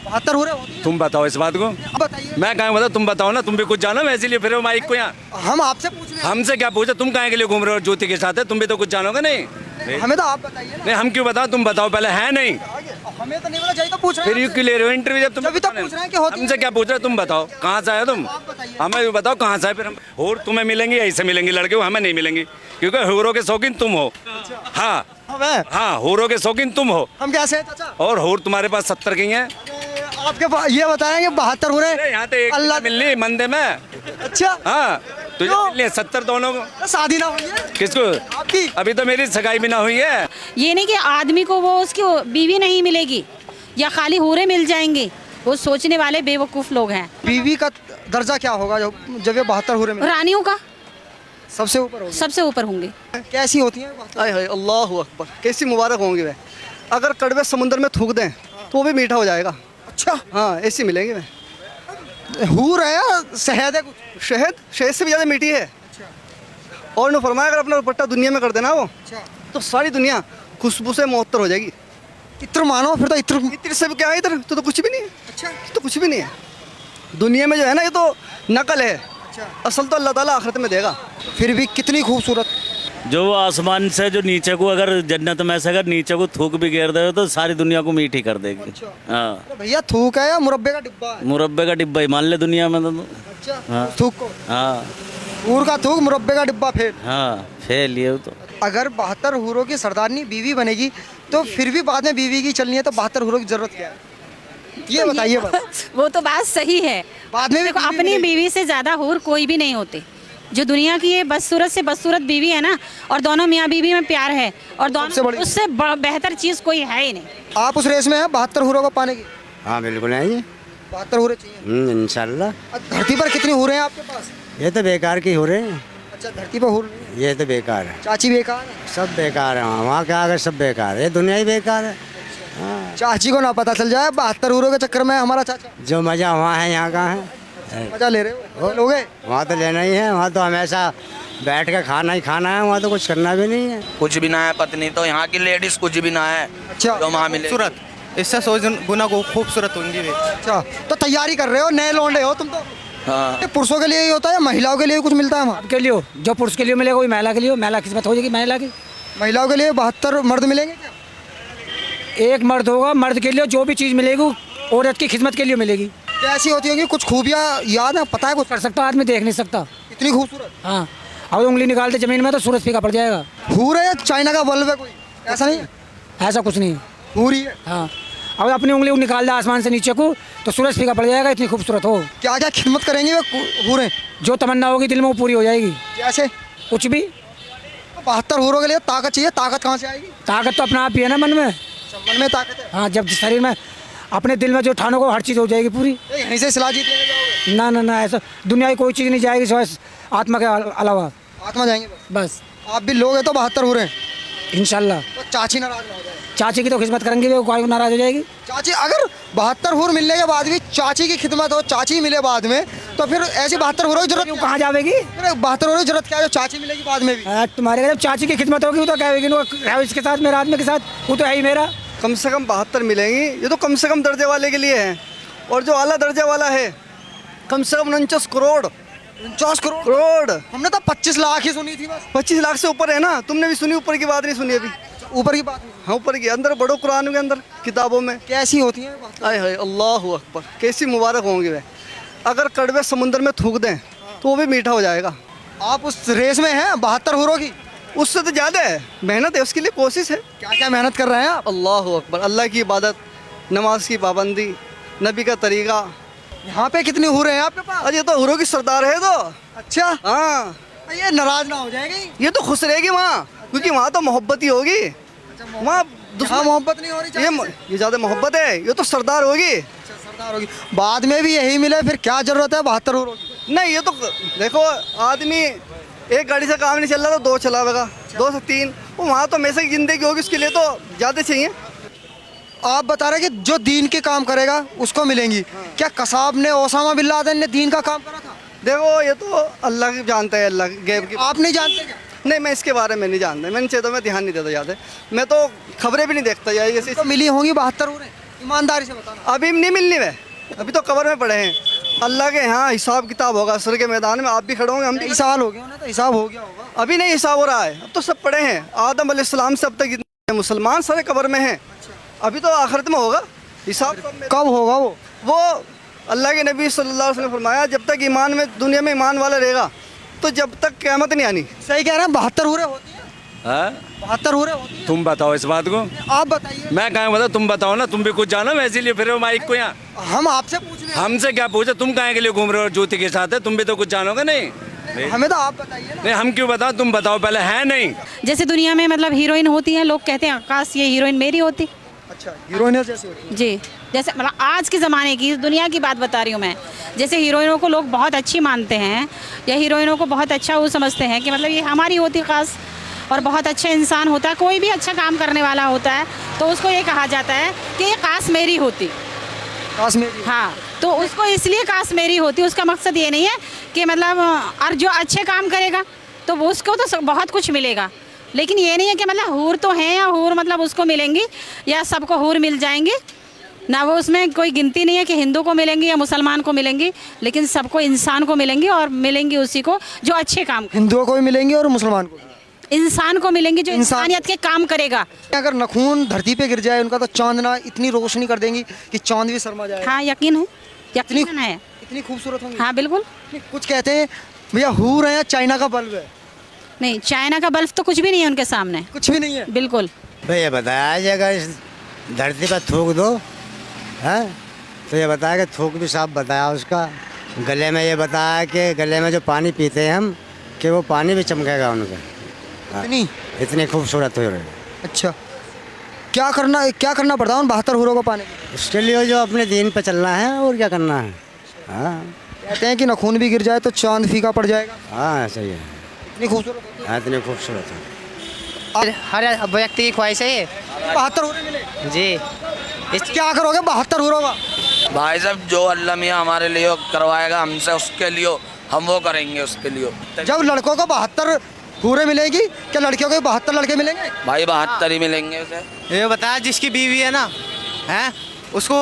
72 हो रहे होती है? तुम बताओ इस बात को। अब बताइए। मैं कहाँ बताऊँ, तुम बताओ ना, तुम भी कुछ जानो, मैं इसीलिए फिर माइक को यहाँ। हम आपसे पूछ रहे हमसे क्या पूछे, तुम कहाँ के लिए घूम रहे हो ज्योति के साथ है, तुम भी तो कुछ जानोगे नहीं। हैं, हमें तो आप बताइए ना। नहीं हम क्यों बताओ, तुम बताओ पहले, है नहीं हमें तो नहीं पता, चाहिए तो पूछ रहे फिर हैं यू क्यों ले रहे हो इंटरव्यू जब तुम जब भी तो पूछ रहे हैं कि होती हमसे क्या पूछ रहे हो, तुम बताओ कहाँ से आए तुम, आप बताइए। हमें भी बताओ कहाँ से आए, फिर हम और तुम्हें मिलेंगे, ऐसे मिलेंगे लड़के, हमें नहीं मिलेंगी, क्योंकि होरो के शौकीन तुम हो। हाँ हमें हाँ, होरो के शौकीन तुम हो, हम कैसे हैं चाचा? और होर तुम्हारे पास 70 की हैं। आपके पास ये बताएं कि 72 हो रहे अरे हैं? यहाँ तो एक अल्लाह मिलनी मंदे में। अच्छा, हाँ तुझे क्यों? मिलनी है 70 दोनों को। शादी ना हुई है किसको? आपकी? अभी तो मेरी सगाई भी ना हुई है। ये नहीं कि आदमी को वो उसकी बीवी नहीं मिलेगी या खाली हूरे मिल जाएंगे, वो सोचने वाले बेवकूफ़ लोग हैं। बीवी का दर्जा क्या होगा जब ये 72 हो रहे हैं? रानियों का सबसे ऊपर होगी। सबसे ऊपर होंगे। कैसी होती है 72? आय हाय अल्लाह अकबर, कैसी मुबारक होंगी वे। अगर कड़वे समुद्र में थूक दें तो वो भी मीठा हो जाएगा। अच्छा, हाँ ऐसी मिलेंगे वे। हूर है या शहद है कुछ? शहद से भी ज़्यादा मीठी है। और ने फरमाया अगर अपना दुपट्टा दुनिया में कर देना वो, अच्छा, तो सारी दुनिया खुशबू से मुअत्तर हो जाएगी। इत्र मानो फिर तो इत्र। इतने से भी क्या है इधर, तो कुछ भी नहीं है। अच्छा, तो कुछ भी नहीं है दुनिया में, जो है ना ये तो नकल है। अच्छा, असल तो अल्लाह ताला आखिरत में देगा। फिर भी कितनी खूबसूरत। जो आसमान से जो नीचे को, अगर जन्नत में से अगर नीचे को थूक भी गिर दे तो सारी दुनिया को मीठी कर देगी। हाँ, अरे भैया थूक है या मुरब्बे का डिब्बा है? मुरब्बे का डिब्बा ही मान ले दुनिया में तो। अच्छा, हाँ। थूक को हाँ हूर का थूक, मुरब्बे का डिब्बा फेल। हाँ, फेल ये तो। अगर 72 हूरों की सरदारनी बीवी बनेगी तो फिर भी बाद में बीवी की चलनी है, तो 72 हूरों की जरूरत क्या है? ये बताइए बस। वो तो बात सही है। बाद में भी देखो, बीवी अपनी मिलेगी। बीवी से ज़्यादा हूर कोई भी नहीं होते। जो दुनिया की ये बदसूरत से बदसूरत बीवी है ना, और दोनों मियाँ बीवी में प्यार है, और सबसे दोनों बड़ी- उससे बेहतर चीज़ कोई है ही नहीं। आप उस रेस में हैं 72 हूरों को पाने की? हाँ बिल्कुल है ये। 72 हूरे चाहिए। इंशाल्लाह। अब धरती पर कितनी हूरे हैं आपके पास? ये तो बेकार की हो रहे हैं, अच्छा, धरती पर हूर नहीं है। ये तो बेकार है, चाची बेकार है। सब बेकार है, वहाँ क्या आगे सब बेकार है, ये दुनिया ही बेकार है। हाँ, चाची को ना पता चल जाए 72 हूरों के चक्कर में हमारा चाचा जो मज़ा वहाँ है यहाँ कहाँ है? मजा ले रहे हो लोगे? वहाँ तो लेना ही है, वहाँ तो हमेशा बैठ के खाना ही खाना है, वहाँ तो कुछ करना भी नहीं है। कुछ भी ना है पत्नी, तो यहाँ की लेडीज कुछ भी ना है अच्छा, जो वहाँ मिले। खूबसूरत, इससे 100 गुना को खूबसूरत होंगी वे। अच्छा, तो तैयारी कर रहे हो, नए लौंडे हो तुम तो। हाँ ये पुरुषों के लिए ही होता है या महिलाओं के लिए कुछ मिलता है वहाँ? के लिए हो, जो पुरुष के लिए मिलेगा वही महिला के लिए हो, महिला किस्मत हो जाएगी महिला की। महिलाओं के लिए 72 मर्द मिलेंगे क्या? एक मर्द होगा, मर्द के लिए जो भी चीज़ मिलेगी वो औरत की खिदमत के लिए मिलेगी। कैसी होती होंगी, कुछ खूबियाँ याद है, पता है कुछ? कर सकता आदमी देख नहीं सकता। इतनी खूबसूरत हाँ, अब उंगली निकालते ज़मीन में तो सूरज फीका पड़ जाएगा। हूर है या चाइना का बल्ब है कोई? ऐसा नहीं है, ऐसा कुछ नहीं है। हूर ही है। हाँ, अब अपनी उंगली निकाल दे आसमान से नीचे को तो सूरज फीका पड़ जाएगा, इतनी खूबसूरत हो। क्या क्या खिदमत करेंगे वो हूरें? जो तमन्ना होगी दिल में वो पूरी हो जाएगी। जैसे कुछ भी। 72 हूरों के लिए ताकत चाहिए, ताकत कहाँ से आएगी? ताकत तो अपना आप ही है ना मन में। मन में ताकत है। हाँ, जब शरीर में अपने दिल में जो ठानो को हर चीज़ हो जाएगी पूरी। ये यहीं से सिला जीत लेके जाओगे? ना ना ना, ऐसा दुनिया की कोई चीज़ नहीं जाएगी सिवाय आत्मा के अलावा। आत्मा जाएंगे बस। बस आप भी लोग हैं तो 72 हूरें, इंशाल्लाह। तो चाची नाराज ना हो जाए। चाची की तो खिदमत करेंगे, वो कोई नाराज हो जाएगी। चाची अगर 72 हूर मिलने के बाद भी चाची की खिदमत हो, चाची मिले बाद में, तो फिर ऐसी 72 हूरों की जरूरत वो कहाँ जाएगी? 72 हूरों की जरूरत क्या है जो चाची मिलेगी बाद में भी? तुम्हारे घर जब चाची की खिदमत होगी वो तो कहेगी ना, इसके साथ मेरा आदमी के साथ, वो तो है ही मेरा। कम से कम 72 मिलेंगी, ये तो कम से कम दर्जे वाले के लिए है। और जो आला दर्जे वाला है कम से कम 49 करोड़। 49 करोड़? करोड़ हमने तो 25 लाख ही सुनी थी बस। 25 लाख से ऊपर है ना, तुमने भी सुनी, ऊपर की बात नहीं सुनी अभी। ऊपर की बात नहीं। हाँ ऊपर की, अंदर बढ़ो कुरान के अंदर किताबों में। कैसी होती है बात? आय हाय अल्लाह अकबर, कैसी मुबारक होंगी वे। अगर कड़वे समुद्र में थूक दें तो वो भी मीठा हो जाएगा। आप उस रेस में हैं 72 हूरों की? उससे तो ज़्यादा है, मेहनत है, उसके लिए कोशिश है। क्या क्या मेहनत कर रहे हैं आप? अल्लाह अकबर, अल्लाह की इबादत, नमाज की पाबंदी, नबी का तरीका। यहाँ पे कितनी हूरें हैं आपके पास? अरे ये तो हुरों की सरदार है तो। अच्छा, हाँ, ये नाराज ना हो जाएगी? ये तो खुश रहेगी वहाँ, क्योंकि वहाँ तो मोहब्बत ही होगी। वहाँ हाँ, मोहब्बत नहीं हो रही चाहिए। ये ज़्यादा मोहब्बत है, ये तो सरदार होगी। सरदार होगी, बाद में भी यही मिले, फिर क्या जरूरत है 72 हूरों की? नहीं, ये तो देखो, आदमी एक गाड़ी से काम नहीं चल रहा तो 2 चलावेगा, 2 से 3। वो वहाँ तो हमेशा की जिंदगी होगी, उसके लिए तो ज़्यादा चाहिए। आप बता रहे कि जो दीन के काम करेगा उसको मिलेंगी। क्या कसाब ने, ओसामा बिन लादेन ने दीन का काम करा था? देखो ये तो अल्लाह की जानता है, अल्लाह गैब की। आप नहीं जानते क्या? नहीं, मैं इसके बारे में नहीं जानता, मैंने चाहिए तो मैं ध्यान नहीं देता ज़्यादा। मैं तो खबरें भी नहीं देखता यार, जैसे तो मिली होंगी 72 हूरें। ईमानदारी से बताना। अभी नहीं मिलनी वे, अभी तो कबर में पड़े हैं। अल्लाह के यहाँ हिसाब किताब होगा असर के मैदान में, आप भी खड़े होंगे, हम भी। कई साल हो गए उन्हें, तो हिसाब हो गया होगा। अभी नहीं हिसाब हो रहा है, अब तो सब पड़े हैं। आदम अलैहिस्सलाम से अब तक जितने मुसलमान सारे कबर में हैं। अभी तो आखिरत में होगा हिसाब। कब होगा वो अल्लाह के नबी सल्लल्लाहु अलैहि वसल्लम ने फरमाया, जब तक ईमान में दुनिया में ईमान वाला रहेगा तो जब तक क़यामत नहीं आनी। सही कह रहे हैं, 72 हुरे होती है। हाँ? 72 हुरे होती है। तुम बताओ इस बात को, आप बताइए। मैं कहाँ बताओ, तुम बताओ ना, तुम भी कुछ जानो, मैं इसीलिए फिर माइक को यहाँ। हम आपसे पूछ रहे हैं। हमसे क्या पूछे, तुम कहाँ के लिए घूम रहे हो ज्योति के साथ है, तुम भी तो कुछ जानोगे नहीं। हमें तो आप बताइए ना। नहीं, हम क्यों बताओ, तुम बताओ पहले, है नहीं। जैसे दुनिया में मतलब हीरोइन होती हैं, लोग कहते हैं काश ये हीरोइन मेरी होती। अच्छा, हीरोइन जैसे होती है। जी, जैसे मतलब आज के ज़माने की, इस दुनिया की बात बता रही हूँ मैं। जैसे हीरोइनों को लोग बहुत अच्छी मानते हैं, या हीरोइनों को बहुत अच्छा वो समझते हैं कि मतलब ये हमारी होती खास, और बहुत अच्छा इंसान होता है, कोई भी अच्छा काम करने वाला होता है तो उसको ये कहा जाता है कि ये काश मेरी होती। काश मेरी। हाँ, तो उसको इसलिए काश मेरी होती, उसका मकसद ये नहीं है कि मतलब और जो अच्छे काम करेगा तो वो उसको तो बहुत कुछ मिलेगा, लेकिन ये नहीं है कि मतलब हूर तो हैं या हूर मतलब उसको मिलेंगी या सबको हूर मिल जाएंगी ना। वो उसमें कोई गिनती नहीं है कि हिंदू को मिलेंगी या मुसलमान को मिलेंगी, लेकिन सबको इंसान को मिलेंगी, और मिलेंगी उसी को जो अच्छे काम, हिंदुओं को भी मिलेंगे और मुसलमान को भी। इंसान को मिलेंगी जो इंसान- इंसानियत के काम करेगा। अगर नखून धरती पे गिर जाए उनका, तो चांदना इतनी रोशनी कर देंगी कि चांद भी शर्मा जाए। हाँ, यकीन है, यकीन है। इतनी खूबसूरत होंगी। हाँ बिल्कुल। कुछ कहते हैं भैया हूर है या चाइना का बल्ब है। नहीं, चाइना का बल्ब तो कुछ भी नहीं है उनके सामने, कुछ भी नहीं है। बिल्कुल। भैया बताया जी, अगर इस धरती पर थूक दो है तो ये बताया कि थूक भी साफ बताया उसका। गले में ये बताया कि गले में जो पानी पीते हैं हम, कि वो पानी भी चमकेगा उनका। इतनी इतनी खूबसूरत हो रही है। अच्छा, क्या करना पड़ता है उन 72 हुरों को पाने के लिए? उसके लिए जो अपने दीन पे चलना है और क्या करना है। हाँ कहते हैं कि नखून भी गिर जाए तो चांद फीका पड़ जाएगा। हाँ सही है। इतनी खूबसूरत होती है। हाँ इतनी खूबसूरत है। हर व्यक्ति की ख्वाहिश है ये। 72 हुरे मिले जी। क्या करोगे 72 हुरों का? भाई साहब, जो अल्लाह मियाँ हमारे लिए करवाएगा हमसे, उसके लिए हम वो करेंगे, उसके लिए। जब लड़कों को 72 हुरे मिलेगी, क्या लड़कियों को 72 लड़के मिलेंगे? भाई 72 ही मिलेंगे उसे। ये बताया जिसकी बीवी है ना, हैं उसको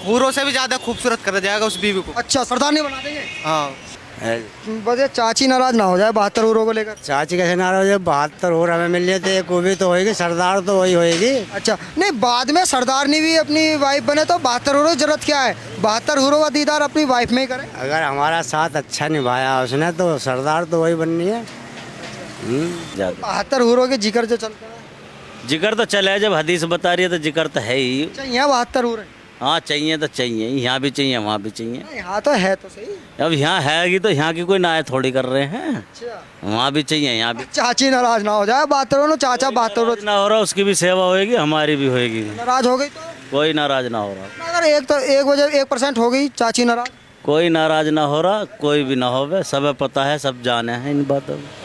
हूरों से भी ज़्यादा खूबसूरत कर जाएगा उस बीवी को। अच्छा, सरदारनी बना देंगे। हाँ। बस ये चाची नाराज ना हो जाए 72 हुरों को लेकर। चाची कैसे नाराज है? 72 हो हमें मिल जाए तो एक वो भी तो होएगी, सरदार तो वही होएगी। अच्छा, नहीं बाद में सरदारनी भी अपनी वाइफ बने तो 72 हुरों की जरूरत क्या है? 72 हुरों का दीदार अपनी वाइफ में ही करें। अगर हमारा साथ अच्छा निभाया उसने तो सरदार तो वही बननी है। 72 हुरों के जिक्र जो चलता है, जिक्र तो चले, जब हदीस बता रही है तो जिक्र तो है ही। चाहिए 72 हुरे। हाँ चाहिए तो चाहिए, यहाँ भी चाहिए वहाँ भी चाहिए। यहाँ तो है तो सही। अब यहाँ है तो यहाँ की कोई नाय थोड़ी कर रहे हैं, अच्छा, वहाँ भी चाहिए यहाँ भी। चाची नाराज ना हो जाए 72 हुरों, चाचा 72 हुरों ना हो रहा, उसकी भी सेवा होएगी, हमारी भी होएगी, नाराज हो गई तो? कोई नाराज ना हो रहा। अगर एक वजह 1% हो गई चाची नाराज। कोई नाराज ना हो रहा, कोई भी ना होवे, सब पता है, सब जाने हैं इन बातों को।